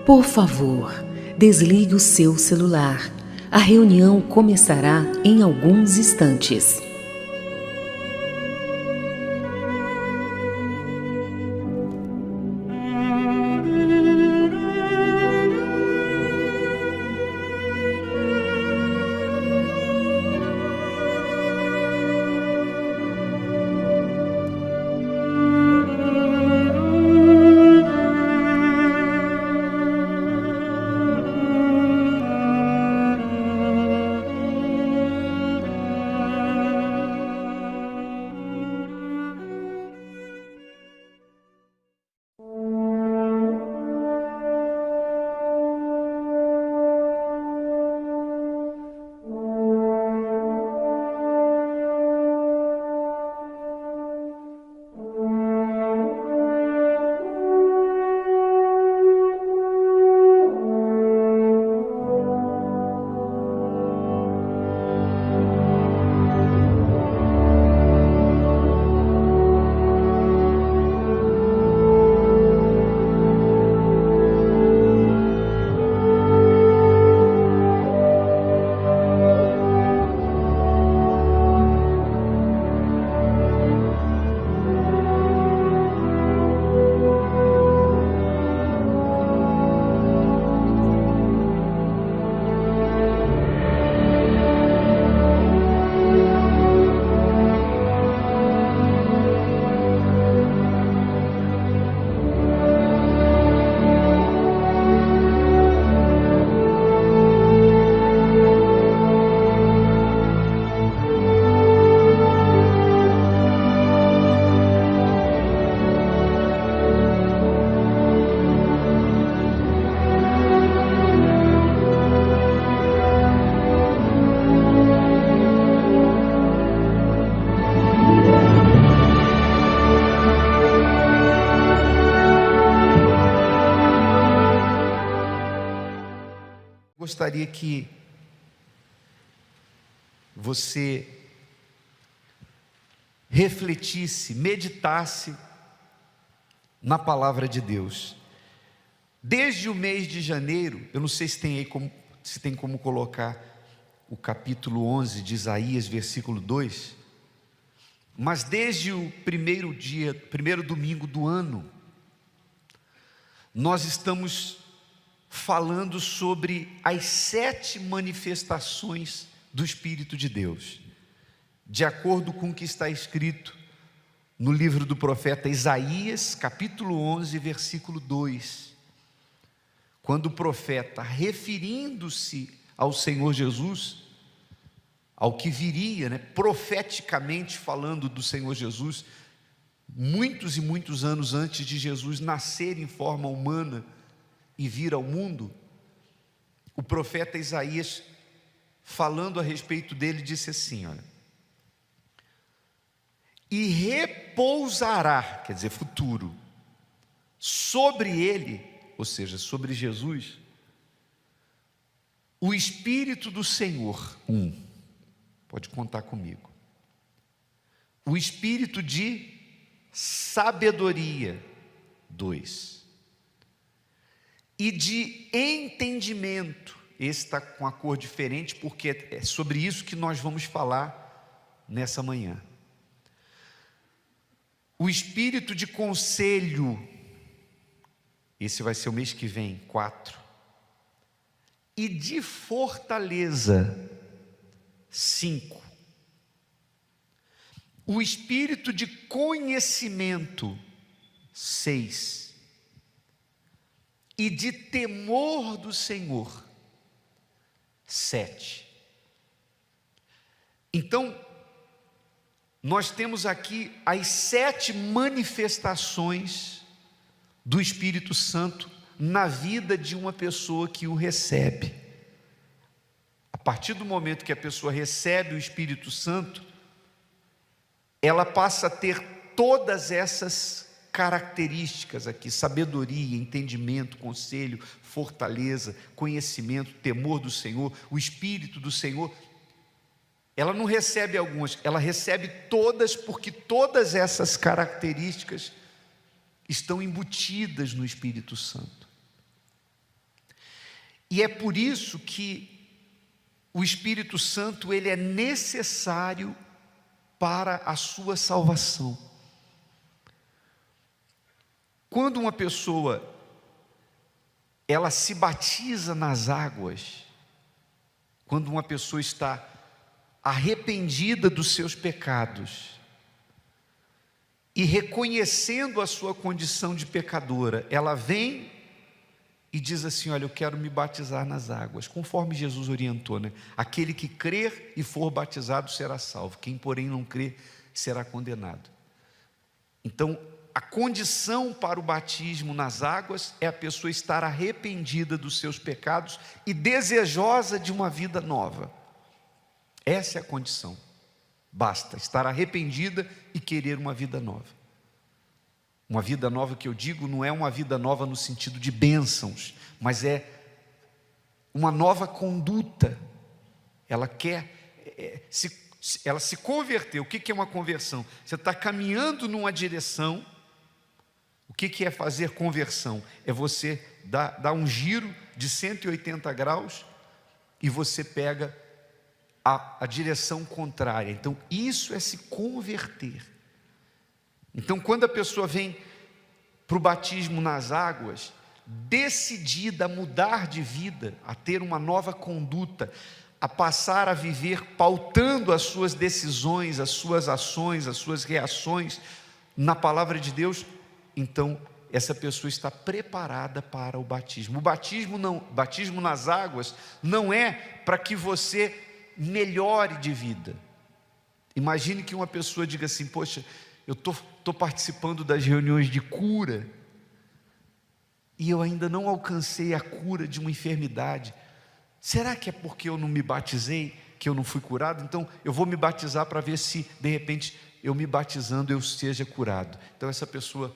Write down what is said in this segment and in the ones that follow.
Por favor, desligue o seu celular. A reunião começará em alguns instantes. Gostaria que você refletisse, meditasse na palavra de Deus. Desde o mês de janeiro, eu não sei se tem como colocar o capítulo 11 de Isaías, versículo 2, mas desde o primeiro domingo do ano, nós estamos falando sobre as 7 manifestações do Espírito de Deus, de acordo com o que está escrito no livro do profeta Isaías, capítulo 11, versículo 2, quando o profeta, referindo-se ao Senhor Jesus, ao que viria, profeticamente falando do Senhor Jesus, muitos e muitos anos antes de Jesus nascer em forma humana e vir ao mundo, o profeta Isaías, falando a respeito dele, disse assim, olha: e repousará, quer dizer, futuro, sobre ele, ou seja, sobre Jesus, o Espírito do Senhor, pode contar comigo, o Espírito de sabedoria, 2, e de entendimento. Esse está com a cor diferente, porque é sobre isso que nós vamos falar nessa manhã. O espírito de conselho, esse vai ser o mês que vem, 4. E de fortaleza, 5. O espírito de conhecimento, 6. E de temor do Senhor, 7. Então, nós temos aqui as 7 manifestações do Espírito Santo na vida de uma pessoa que o recebe. A partir do momento que a pessoa recebe o Espírito Santo, ela passa a ter todas essas características aqui: sabedoria, entendimento, conselho, fortaleza, conhecimento, temor do Senhor, o Espírito do Senhor. Ela não recebe algumas, ela recebe todas, porque todas essas características estão embutidas no Espírito Santo. E é por isso que o Espírito Santo, ele é necessário para a sua salvação. Quando uma pessoa, ela se batiza nas águas, quando uma pessoa está arrependida dos seus pecados e reconhecendo a sua condição de pecadora, ela vem e diz assim: olha, eu quero me batizar nas águas, conforme Jesus orientou, né? Aquele que crer e for batizado será salvo, quem porém não crer será condenado. Então, a condição para o batismo nas águas é a pessoa estar arrependida dos seus pecados e desejosa de uma vida nova. Essa é a condição. Basta estar arrependida e querer uma vida nova. Uma vida nova, que eu digo, não é uma vida nova no sentido de bênçãos, mas é uma nova conduta. Ela quer ela se converteu. O que é uma conversão? Você está caminhando numa direção. O que é fazer conversão? É você dar um giro de 180 graus e você pega a direção contrária. Então, isso é se converter. Então, quando a pessoa vem para o batismo nas águas, decidida a mudar de vida, a ter uma nova conduta, a passar a viver pautando as suas decisões, as suas ações, as suas reações na palavra de Deus, então essa pessoa está preparada para o batismo. O batismo nas águas não é para que você melhore de vida. Imagine que uma pessoa diga assim: poxa, eu estou participando das reuniões de cura e eu ainda não alcancei a cura de uma enfermidade. Será que é porque eu não me batizei que eu não fui curado? Então eu vou me batizar para ver se de repente eu me batizando eu seja curado. Então essa pessoa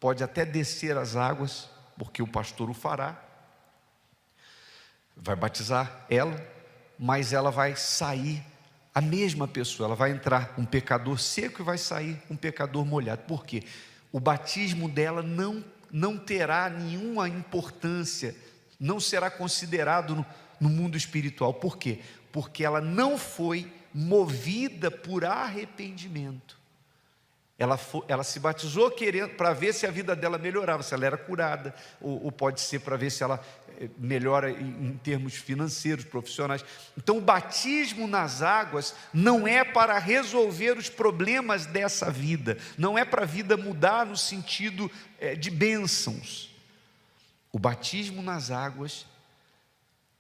pode até descer as águas, porque o pastor o fará, vai batizar ela, mas ela vai sair a mesma pessoa. Ela vai entrar um pecador seco e vai sair um pecador molhado. Por quê? O batismo dela não terá nenhuma importância, não será considerado no mundo espiritual. Por quê? Porque ela não foi movida por arrependimento. Ela se batizou querendo para ver se a vida dela melhorava, se ela era curada, ou pode ser para ver se ela melhora em termos financeiros, profissionais. Então o batismo nas águas não é para resolver os problemas dessa vida, não é para a vida mudar no sentido de bênçãos. O batismo nas águas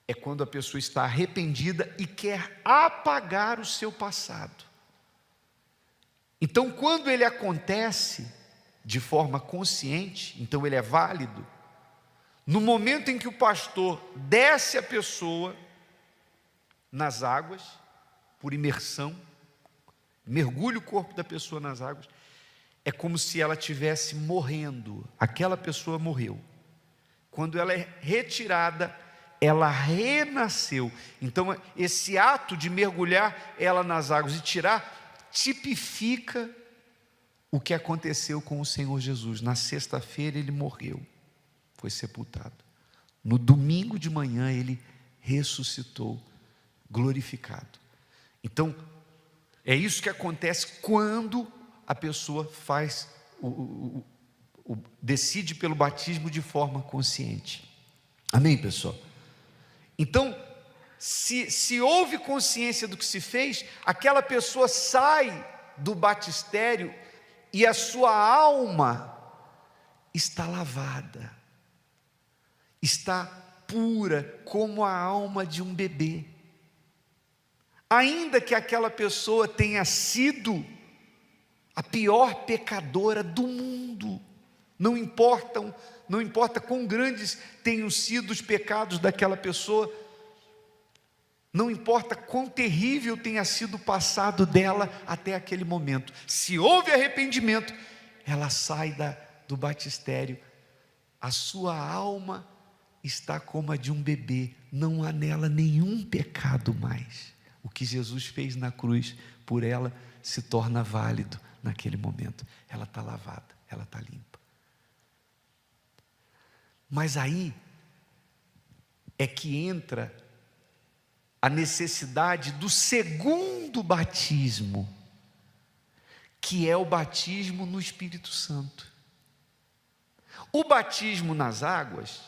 é quando a pessoa está arrependida e quer apagar o seu passado. Então, quando ele acontece de forma consciente, então ele é válido. No momento em que o pastor desce a pessoa nas águas, por imersão, mergulha o corpo da pessoa nas águas, é como se ela estivesse morrendo. Aquela pessoa morreu. Quando ela é retirada, ela renasceu. Então, esse ato de mergulhar ela nas águas e tirar, tipifica o que aconteceu com o Senhor Jesus. Na sexta-feira ele morreu, foi sepultado. No domingo de manhã ele ressuscitou, glorificado. Então, é isso que acontece quando a pessoa faz decide pelo batismo de forma consciente. Amém, pessoal? Então, se houve consciência do que se fez, aquela pessoa sai do batistério e a sua alma está lavada, está pura como a alma de um bebê. Ainda que aquela pessoa tenha sido a pior pecadora do mundo, não importa quão grandes tenham sido os pecados daquela pessoa, Não importa quão terrível tenha sido o passado dela até aquele momento, se houve arrependimento, ela sai do batistério, a sua alma está como a de um bebê, não há nela nenhum pecado mais. O que Jesus fez na cruz por ela se torna válido naquele momento. Ela está lavada, ela está limpa. Mas aí é que entra a necessidade do segundo batismo, que é o batismo no Espírito Santo. O batismo nas águas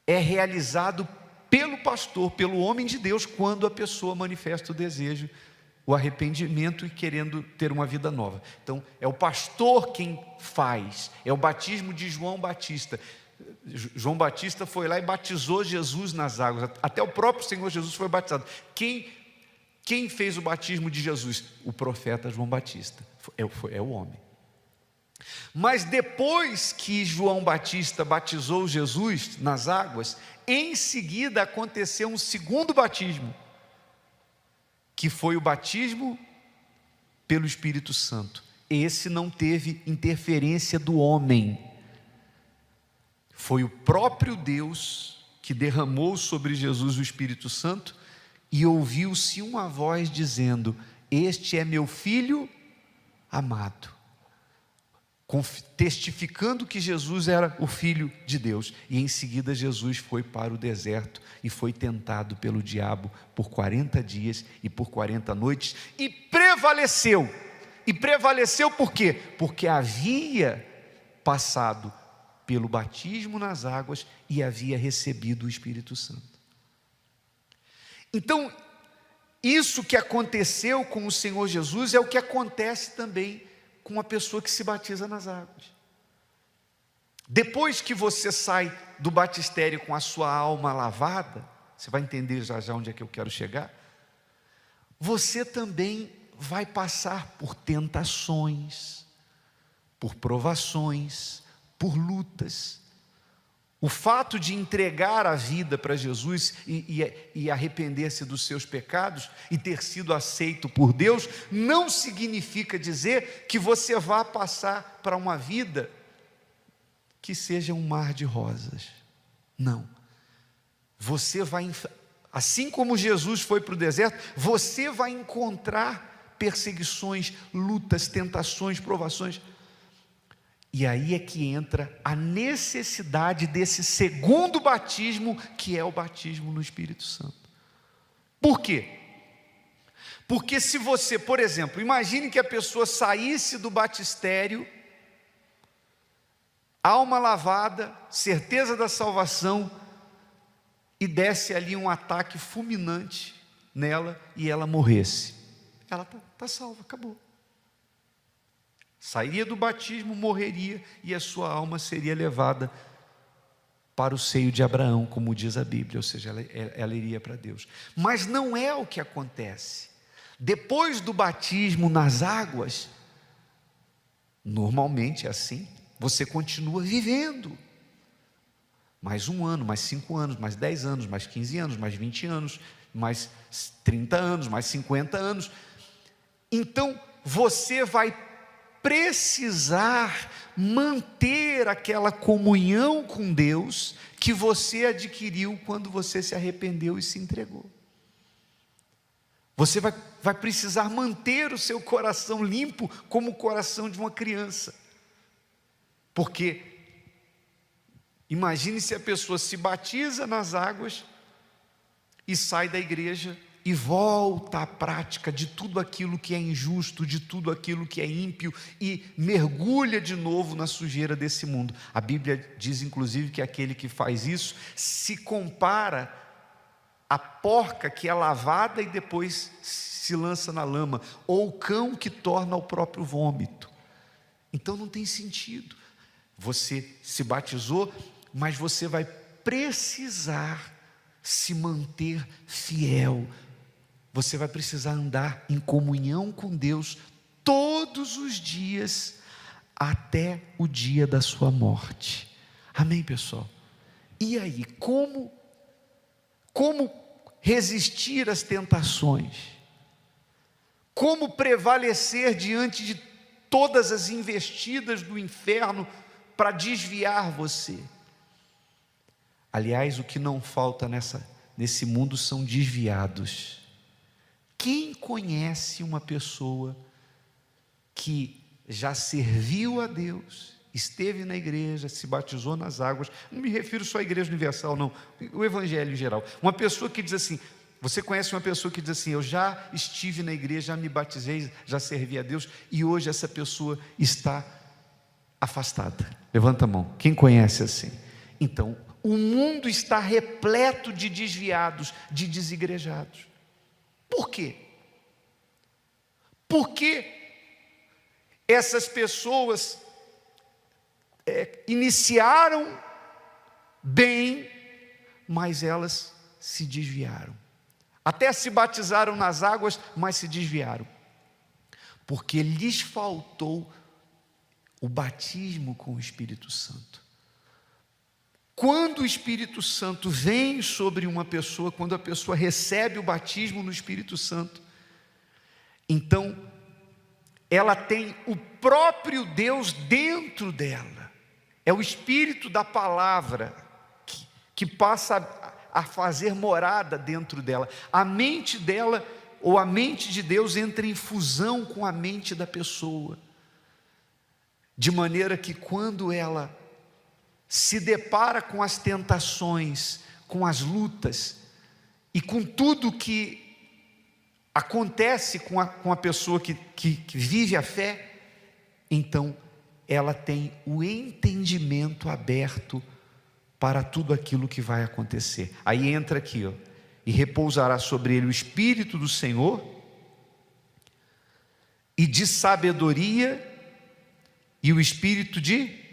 é realizado pelo pastor, pelo homem de Deus, quando a pessoa manifesta o desejo, o arrependimento e querendo ter uma vida nova. Então, é o pastor quem faz, é o batismo de João Batista. João Batista foi lá e batizou Jesus nas águas, até o próprio Senhor Jesus foi batizado. Quem fez o batismo de Jesus? O profeta João Batista, é o homem. Mas depois que João Batista batizou Jesus nas águas, em seguida aconteceu um segundo batismo, que foi o batismo pelo Espírito Santo. Esse não teve interferência do homem, foi o próprio Deus que derramou sobre Jesus o Espírito Santo, e ouviu-se uma voz dizendo: este é meu filho amado, testificando que Jesus era o Filho de Deus. E em seguida Jesus foi para o deserto e foi tentado pelo diabo por 40 dias e por 40 noites, e prevaleceu. E prevaleceu por quê? Porque havia passado pelo batismo nas águas e havia recebido o Espírito Santo. Então, isso que aconteceu com o Senhor Jesus é o que acontece também com a pessoa que se batiza nas águas. Depois que você sai do batistério com a sua alma lavada, você vai entender já já onde é que eu quero chegar, você também vai passar por tentações, por provações, por lutas. O fato de entregar a vida para Jesus e arrepender-se dos seus pecados e ter sido aceito por Deus, não significa dizer que você vá passar para uma vida que seja um mar de rosas. Não. Você vai, assim como Jesus foi para o deserto, você vai encontrar perseguições, lutas, tentações, provações. E aí é que entra a necessidade desse segundo batismo, que é o batismo no Espírito Santo. Por quê? Porque se você, por exemplo, imagine que a pessoa saísse do batistério, alma lavada, certeza da salvação, e desse ali um ataque fulminante nela e ela morresse. Ela está salva, acabou. Sairia do batismo, morreria, e a sua alma seria levada para o seio de Abraão, como diz a Bíblia, ou seja, ela iria para Deus. Mas não é o que acontece. Depois do batismo nas águas, normalmente é assim, você continua vivendo. Mais 1 ano, mais 5 anos, mais 10 anos, mais 15 anos, mais 20 anos, mais 30 anos, mais 50 anos. Então, você vai precisar manter aquela comunhão com Deus que você adquiriu quando você se arrependeu e se entregou. Você vai precisar manter o seu coração limpo como o coração de uma criança. Porque imagine se a pessoa se batiza nas águas e sai da igreja e volta à prática de tudo aquilo que é injusto, de tudo aquilo que é ímpio, e mergulha de novo na sujeira desse mundo. A Bíblia diz inclusive que aquele que faz isso se compara à porca que é lavada e depois se lança na lama, ou o cão que torna o próprio vômito. Então não tem sentido. Você se batizou, mas você vai precisar se manter fiel. Você vai precisar andar em comunhão com Deus todos os dias, até o dia da sua morte. Amém, pessoal? E aí, como resistir às tentações, como prevalecer diante de todas as investidas do inferno para desviar você. Aliás, o que não falta nesse mundo são desviados. Quem conhece uma pessoa que já serviu a Deus, esteve na igreja, se batizou nas águas? Não me refiro só à Igreja Universal, não, o Evangelho em geral. Uma pessoa que diz assim, você conhece uma pessoa que diz assim, eu já estive na igreja, já me batizei, já servi a Deus, e hoje essa pessoa está afastada? Levanta a mão, quem conhece assim? Então, o mundo está repleto de desviados, de desigrejados. Por quê? Porque essas pessoas iniciaram bem, mas elas se desviaram. Até se batizaram nas águas, mas se desviaram. Porque lhes faltou o batismo com o Espírito Santo. Quando o Espírito Santo vem sobre uma pessoa, quando a pessoa recebe o batismo no Espírito Santo, então ela tem o próprio Deus dentro dela. É o Espírito da palavra que passa a fazer morada dentro dela. A mente dela, ou a mente de Deus, entra em fusão com a mente da pessoa, de maneira que quando ela se depara com as tentações, com as lutas e com tudo que acontece com a pessoa que vive a fé, então ela tem o entendimento aberto para tudo aquilo que vai acontecer. Aí entra aqui, e repousará sobre ele o Espírito do Senhor, e de sabedoria, e o Espírito de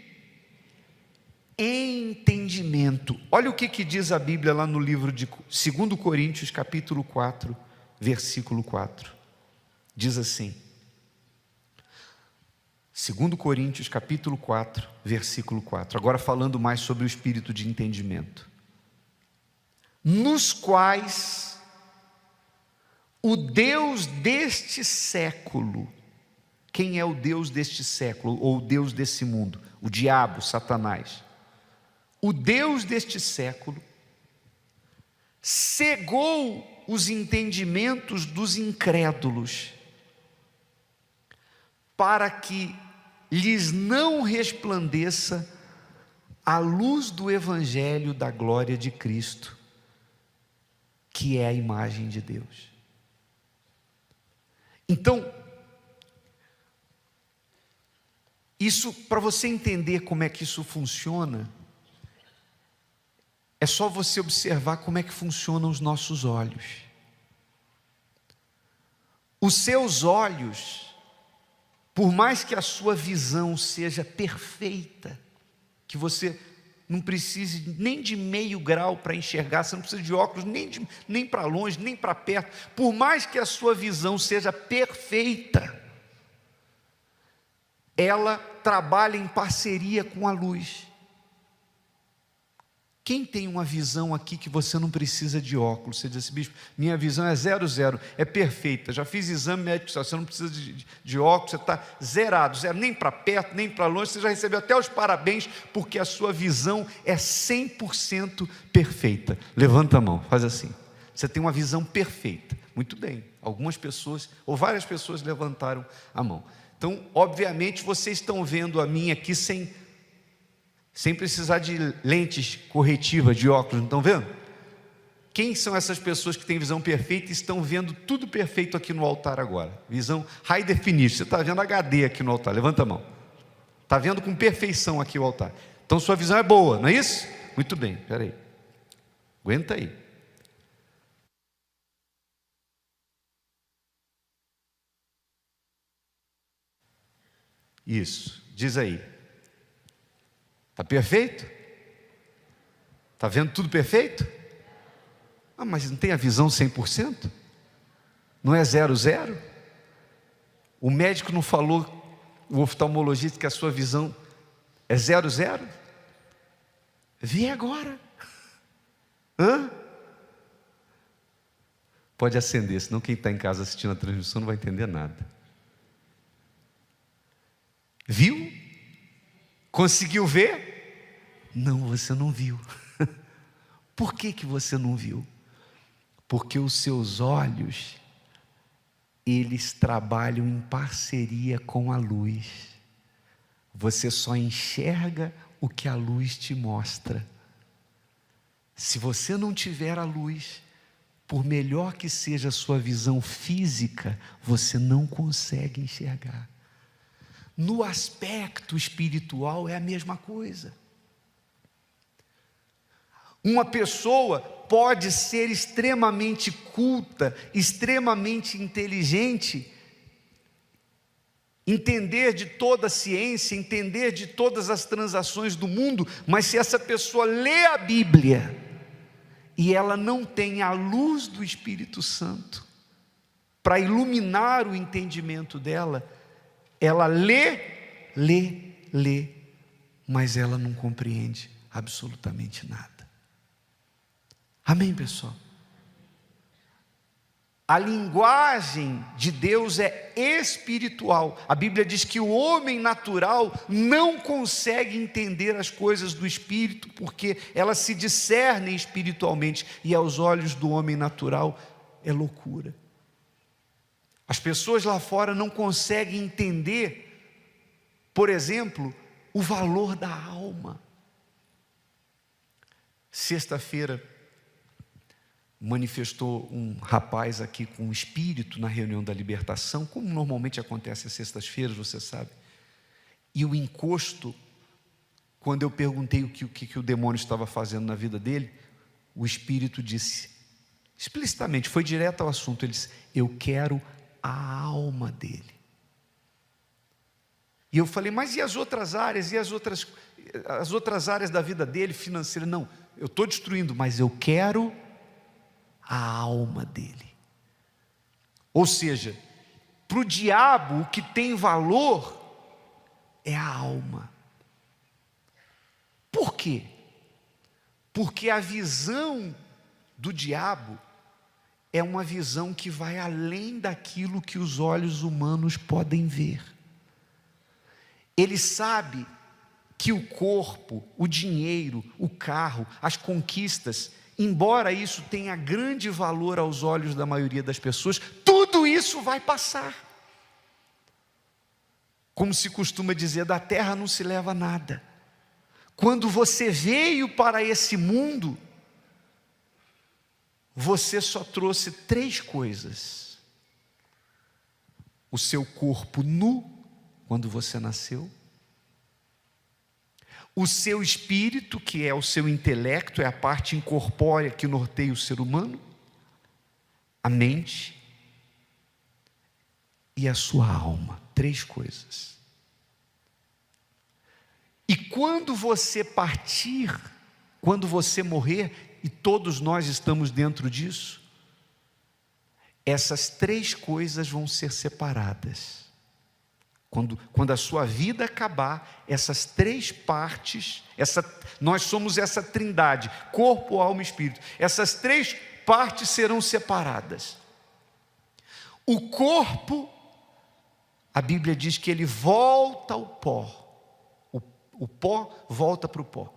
entendimento. Olha o que diz a Bíblia lá no livro de 2 Coríntios, capítulo 4, versículo 4. Diz assim, 2 Coríntios, capítulo 4, versículo 4. Agora falando mais sobre o espírito de entendimento. Nos quais o Deus deste século, quem é o Deus deste século, ou o Deus desse mundo? O diabo, Satanás. O Deus deste século cegou os entendimentos dos incrédulos, para que lhes não resplandeça a luz do Evangelho da glória de Cristo, que é a imagem de Deus. Então, isso, para você entender como é que isso funciona, é só você observar como é que funcionam os nossos olhos. Os seus olhos, por mais que a sua visão seja perfeita, que você não precise nem de meio grau para enxergar, você não precisa de óculos nem para longe, nem para perto, por mais que a sua visão seja perfeita, ela trabalha em parceria com a luz. Quem tem uma visão aqui que você não precisa de óculos? Você diz assim, bispo, minha visão é 0, é perfeita, já fiz exame médico, você não precisa de óculos, você está zerado, nem para perto, nem para longe, você já recebeu até os parabéns, porque a sua visão é 100% perfeita. Levanta a mão, faz assim, você tem uma visão perfeita. Muito bem, algumas pessoas, ou várias pessoas levantaram a mão. Então, obviamente, vocês estão vendo a minha aqui sem precisar de lentes corretivas, de óculos, não estão vendo? Quem são essas pessoas que têm visão perfeita e estão vendo tudo perfeito aqui no altar agora? Visão high definition, você está vendo HD aqui no altar, levanta a mão. Está vendo com perfeição aqui o altar. Então sua visão é boa, não é isso? Muito bem, espera aí. Aguenta aí. Isso, diz aí. Está perfeito? Está vendo tudo perfeito? Ah, mas não tem a visão 100%? Não é 0? O médico não falou, o oftalmologista, que a sua visão é 0? Vê agora. Pode acender, senão quem está em casa assistindo a transmissão não vai entender nada. Viu? Conseguiu ver? Não, você não viu. Por que você não viu? Porque os seus olhos, eles trabalham em parceria com a luz. Você só enxerga o que a luz te mostra. Se você não tiver a luz, por melhor que seja a sua visão física, você não consegue enxergar. No aspecto espiritual é a mesma coisa. Uma pessoa pode ser extremamente culta, extremamente inteligente, entender de toda a ciência, entender de todas as transações do mundo, mas se essa pessoa lê a Bíblia e ela não tem a luz do Espírito Santo para iluminar o entendimento dela, ela lê, mas ela não compreende absolutamente nada. Amém, pessoal? A linguagem de Deus é espiritual. A Bíblia diz que o homem natural não consegue entender as coisas do Espírito, porque elas se discernem espiritualmente, e aos olhos do homem natural é loucura. As pessoas lá fora não conseguem entender, por exemplo, o valor da alma. Sexta-feira, manifestou um rapaz aqui com um espírito na reunião da libertação, como normalmente acontece às sextas-feiras, você sabe. E o encosto, quando eu perguntei o que o demônio estava fazendo na vida dele, o espírito disse, explicitamente, foi direto ao assunto, ele disse, eu quero a alma dele. E eu falei, mas e as outras áreas, e as outras áreas da vida dele, financeira? Não, eu estou destruindo, mas eu quero a alma dele. Ou seja, para o diabo o que tem valor é a alma. Por quê? Porque a visão do diabo é uma visão que vai além daquilo que os olhos humanos podem ver. Ele sabe que o corpo, o dinheiro, o carro, as conquistas, embora isso tenha grande valor aos olhos da maioria das pessoas, tudo isso vai passar. Como se costuma dizer, da terra não se leva nada. Quando você veio para esse mundo, você só trouxe 3 coisas: o seu corpo nu, quando você nasceu, o seu espírito, que é o seu intelecto, é a parte incorpórea que norteia o ser humano, a mente, e a sua alma. 3 coisas. E quando você partir, quando você morrer, e todos nós estamos dentro disso, essas 3 coisas vão ser separadas. Quando a sua vida acabar, essas 3 partes, nós somos essa trindade, corpo, alma e espírito. Essas 3 partes serão separadas. O corpo, a Bíblia diz que ele volta ao pó. O pó volta para o pó.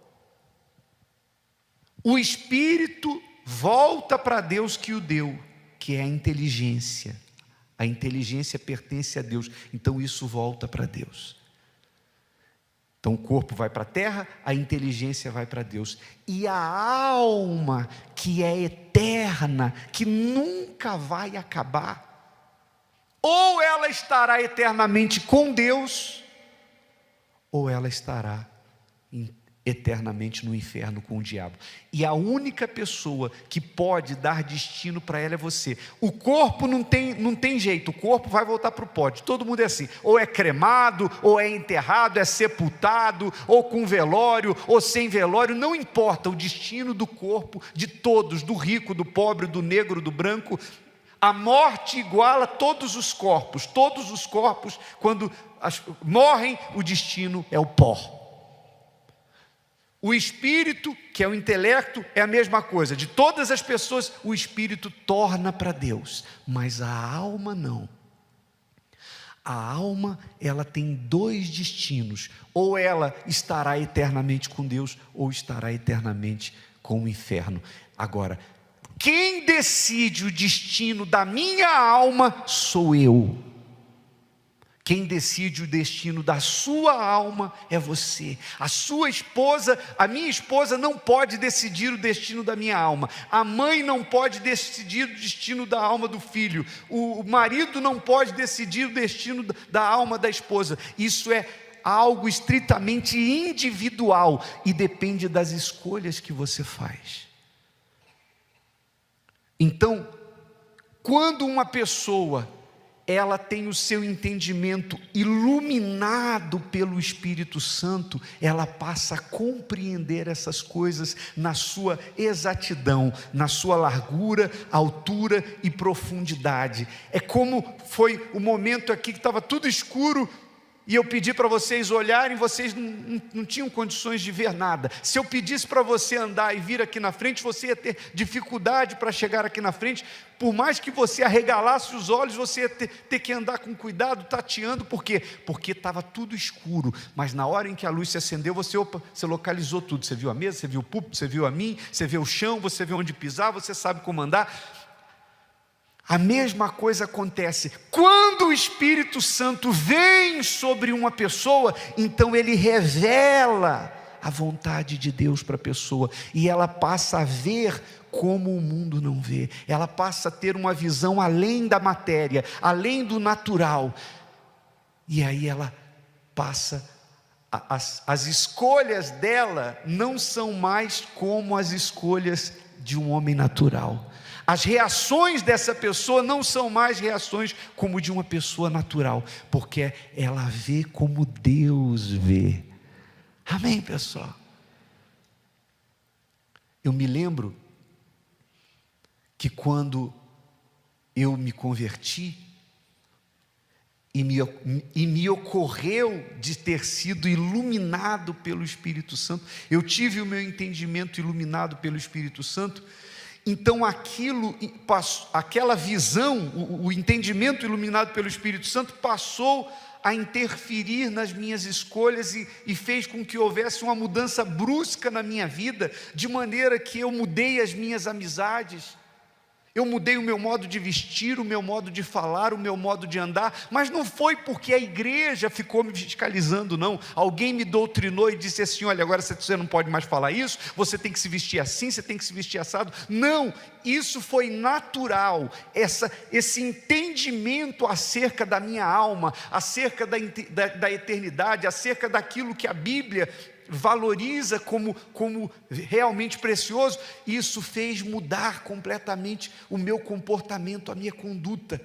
O espírito volta para Deus que o deu, que é a inteligência. A inteligência pertence a Deus, então isso volta para Deus. Então o corpo vai para a terra, a inteligência vai para Deus. E a alma, que é eterna, que nunca vai acabar, ou ela estará eternamente com Deus, ou ela estará eternamente no inferno com o diabo. E a única pessoa que pode dar destino para ela é você. O corpo não tem jeito, o corpo vai voltar para o pó. Todo mundo é assim, ou é cremado, ou é enterrado, é sepultado, ou com velório, ou sem velório, não importa o destino do corpo de todos, do rico, do pobre, do negro, do branco. A morte iguala todos os corpos, quando morrem, o destino é o pó. O espírito, que é o intelecto, é a mesma coisa. De todas as pessoas, o espírito torna para Deus, mas a alma não. A alma, ela tem dois destinos: ou ela estará eternamente com Deus, ou estará eternamente com o inferno. Agora, quem decide o destino da minha alma sou eu. Quem decide o destino da sua alma é você. A sua esposa, a minha esposa não pode decidir o destino da minha alma. A mãe não pode decidir o destino da alma do filho. O marido não pode decidir o destino da alma da esposa. Isso é algo estritamente individual e depende das escolhas que você faz. Então, quando uma pessoa ela tem o seu entendimento iluminado pelo Espírito Santo, ela passa a compreender essas coisas na sua exatidão, na sua largura, altura e profundidade. É como foi o momento aqui que estava tudo escuro, e eu pedi para vocês olharem, vocês não tinham condições de ver nada. Se eu pedisse para você andar e vir aqui na frente, você ia ter dificuldade para chegar aqui na frente. Por mais que você arregalasse os olhos, você ia ter que andar com cuidado, tateando. Por quê? Porque estava tudo escuro. Mas na hora em que a luz se acendeu, você localizou tudo. Você viu a mesa, você viu o púlpito, você viu a mim, você viu o chão, você viu onde pisar, você sabe como andar. A mesma coisa acontece quando o Espírito Santo vem sobre uma pessoa. Então ele revela a vontade de Deus para a pessoa, e ela passa a ver como o mundo não vê. Ela passa a ter uma visão além da matéria, além do natural, e aí ela passa as escolhas dela não são mais como as escolhas de um homem natural. As reações dessa pessoa não são mais reações como de uma pessoa natural, porque ela vê como Deus vê. Amém, pessoal? Eu me lembro que quando eu me converti, e me ocorreu de ter sido iluminado pelo Espírito Santo, eu tive o meu entendimento iluminado pelo Espírito Santo. Então aquela visão, o entendimento iluminado pelo Espírito Santo passou a interferir nas minhas escolhas e fez com que houvesse uma mudança brusca na minha vida, de maneira que eu mudei as minhas amizades, eu mudei o meu modo de vestir, o meu modo de falar, o meu modo de andar. Mas não foi porque a igreja ficou me fiscalizando, não. Alguém me doutrinou e disse assim: olha, agora você não pode mais falar isso, você tem que se vestir assim, você tem que se vestir assado. Não, isso foi natural. Esse entendimento acerca da minha alma, acerca da eternidade, acerca daquilo que a Bíblia valoriza como realmente precioso, isso fez mudar completamente o meu comportamento, a minha conduta.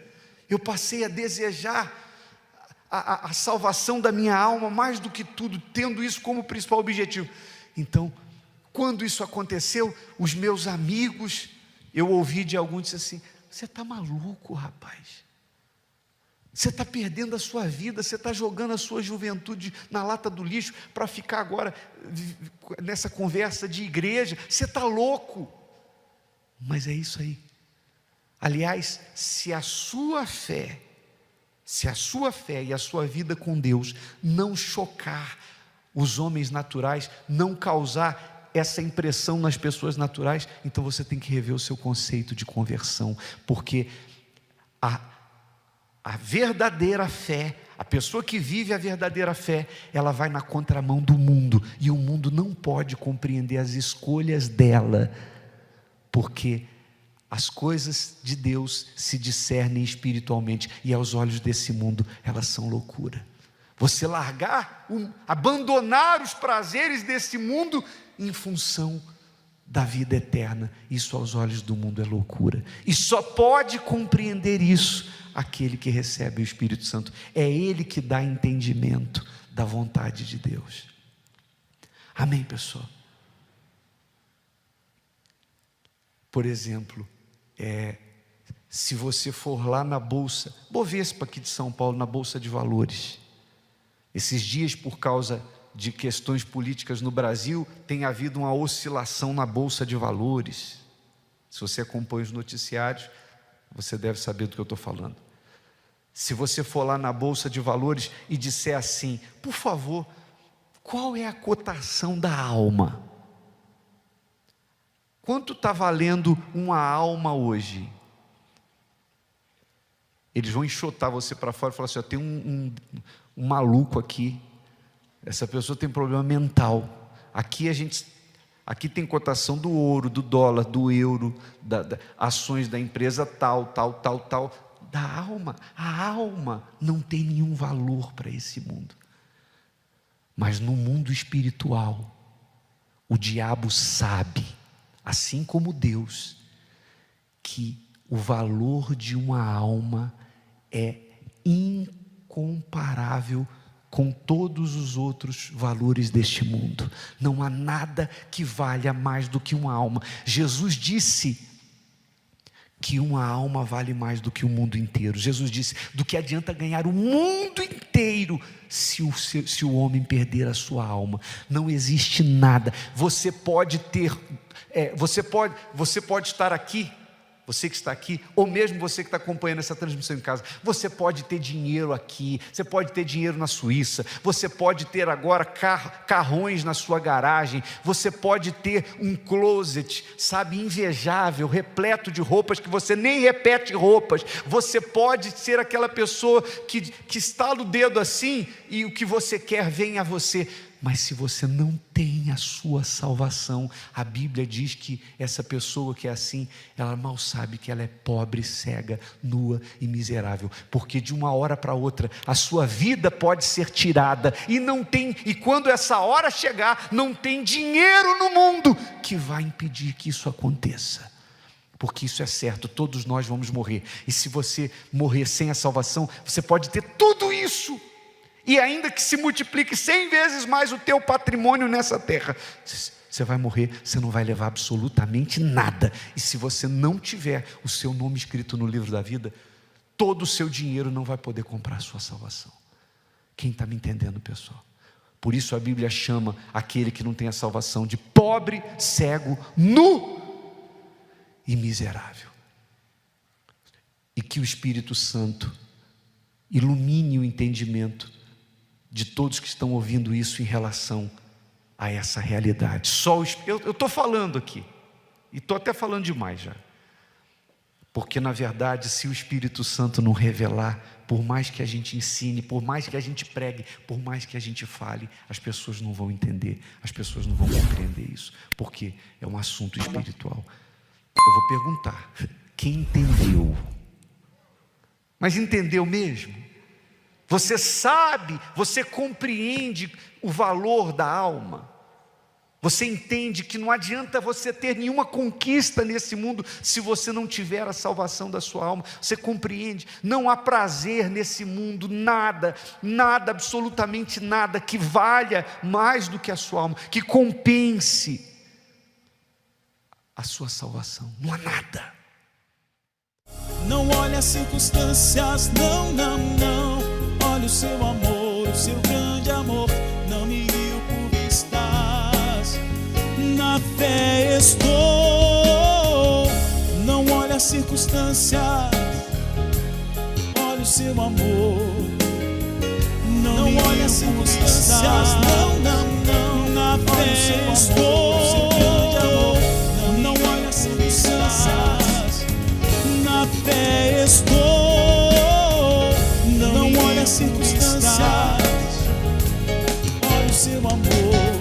Eu passei a desejar a salvação da minha alma mais do que tudo, tendo isso como principal objetivo. Então, quando isso aconteceu, os meus amigos, eu ouvi de alguns, disse assim: você está maluco, rapaz? Você está perdendo a sua vida, você está jogando a sua juventude na lata do lixo para ficar agora nessa conversa de igreja. Você está louco. Mas é isso aí. Aliás, se a sua fé e a sua vida com Deus não chocar os homens naturais, não causar essa impressão nas pessoas naturais, então você tem que rever o seu conceito de conversão, porque a verdadeira fé, a pessoa que vive a verdadeira fé, ela vai na contramão do mundo, e o mundo não pode compreender as escolhas dela, porque as coisas de Deus se discernem espiritualmente, e aos olhos desse mundo elas são loucura. Você abandonar os prazeres desse mundo em função da vida eterna, isso aos olhos do mundo é loucura, e só pode compreender isso aquele que recebe o Espírito Santo. É Ele que dá entendimento da vontade de Deus. Amém, pessoal? Por exemplo, se você for lá na Bolsa Bovespa aqui de São Paulo, na Bolsa de Valores, esses dias, por causa de questões políticas no Brasil, tem havido uma oscilação na Bolsa de Valores. Se você acompanha os noticiários, você deve saber do que eu estou falando. Se você for lá na Bolsa de Valores e disser assim: por favor, qual é a cotação da alma? Quanto está valendo uma alma hoje? Eles vão enxotar você para fora e falar assim: ó, tem um maluco aqui, essa pessoa tem problema mental. Aqui tem cotação do ouro, do dólar, do euro, ações da empresa tal, da alma. A alma não tem nenhum valor para esse mundo. Mas no mundo espiritual, o diabo sabe, assim como Deus, que o valor de uma alma é incomparável com todos os outros valores deste mundo. Não há nada que valha mais do que uma alma. Jesus disse que uma alma vale mais do que o mundo inteiro. Jesus disse: do que adianta ganhar o mundo inteiro se o homem perder a sua alma? Não existe nada. Você pode estar aqui, você que está aqui, ou mesmo você que está acompanhando essa transmissão em casa, você pode ter dinheiro aqui, você pode ter dinheiro na Suíça, você pode ter agora carrões na sua garagem, você pode ter um closet, sabe, invejável, repleto de roupas que você nem repete roupas. Você pode ser aquela pessoa que estala o dedo assim e o que você quer vem a você. Mas se você não tem a sua salvação, a Bíblia diz que essa pessoa que é assim, ela mal sabe que ela é pobre, cega, nua e miserável, porque de uma hora para outra a sua vida pode ser tirada e quando essa hora chegar, não tem dinheiro no mundo que vai impedir que isso aconteça. Porque isso é certo, todos nós vamos morrer. E se você morrer sem a salvação, você pode ter tudo isso, e ainda que se multiplique 100 vezes mais o teu patrimônio nessa terra, você vai morrer, você não vai levar absolutamente nada. E se você não tiver o seu nome escrito no livro da vida, todo o seu dinheiro não vai poder comprar a sua salvação. Quem está me entendendo, pessoal? Por isso a Bíblia chama aquele que não tem a salvação de pobre, cego, nu e miserável. E que o Espírito Santo ilumine o entendimento de todos que estão ouvindo isso em relação a essa realidade. Eu estou falando aqui, e estou até falando demais já, porque na verdade, se o Espírito Santo não revelar, por mais que a gente ensine, por mais que a gente pregue, por mais que a gente fale, as pessoas não vão entender, as pessoas não vão compreender isso, porque é um assunto espiritual. Eu vou perguntar: quem entendeu? Mas entendeu mesmo? Você sabe, você compreende o valor da alma? Você entende que não adianta você ter nenhuma conquista nesse mundo se você não tiver a salvação da sua alma? Você compreende? Não há prazer nesse mundo, nada, absolutamente nada que valha mais do que a sua alma, que compense a sua salvação. Não há nada. Não olhe as circunstâncias, não. Olha o seu amor, o seu grande amor. Não me guio por vistas, na fé estou. Não olhe as circunstâncias, olha o seu amor. Não olhe as circunstâncias, não. Na fé estou. Não olhe as circunstâncias, na fé estou. Não olhe as circunstâncias, olha o seu amor.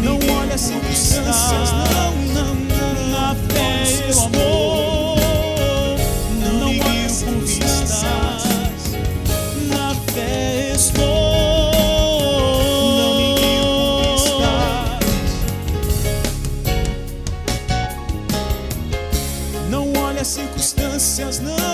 Não olhe as circunstâncias, não. Na fé estou. Não olhe as circunstâncias, na fé estou. Não me guio por vistas. Não olhe as circunstâncias, não.